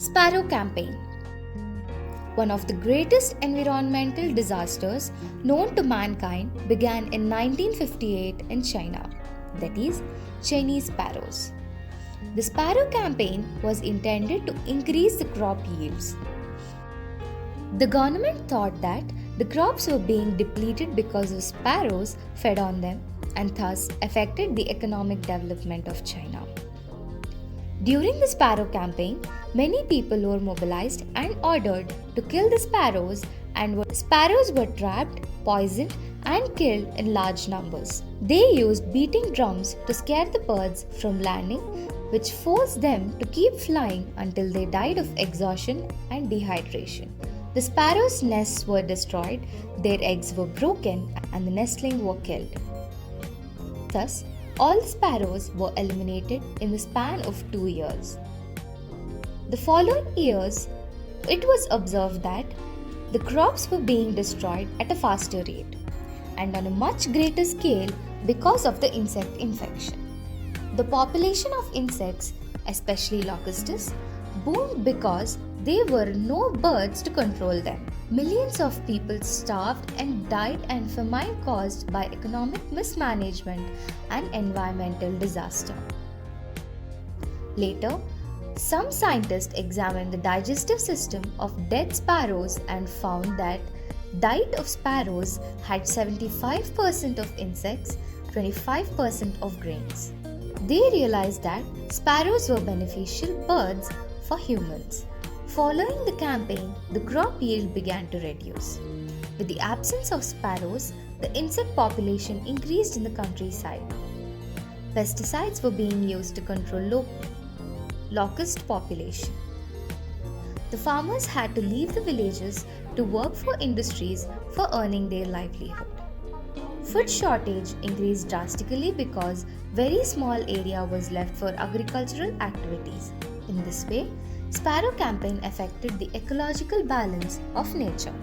Sparrow campaign. One of the greatest environmental disasters known to mankind began in 1958 in China, that is, Chinese sparrows. The Sparrow campaign was intended to increase the crop yields. The government thought that the crops were being depleted because of sparrows fed on them and thus affected the economic development of China. During the Sparrow campaign, many people were mobilized and ordered to kill the sparrows, and sparrows were trapped, poisoned, and killed in large numbers. They used beating drums to scare the birds from landing, which forced them to keep flying until they died of exhaustion and dehydration. The sparrows' nests were destroyed, their eggs were broken, and the nestlings were killed. Thus, all the sparrows were eliminated in the span of 2 years. The following years, it was observed that the crops were being destroyed at a faster rate and on a much greater scale because of the insect infection. The population of insects, especially locusts, boomed because there were no birds to control them. Millions of people starved and died, and famine caused by economic mismanagement and environmental disaster. Later, some scientists examined the digestive system of dead sparrows and found that diet of sparrows had 75% of insects, 25% of grains. They realized that sparrows were beneficial birds for humans. Following the campaign, the crop yield began to reduce. With the absence of sparrows, the insect population increased in the countryside. Pesticides were being used to control locust population. The farmers had to leave the villages to work for industries for earning their livelihood. Food shortage increased drastically because very small area was left for agricultural activities. In this way, Sparrow campaign affected the ecological balance of nature.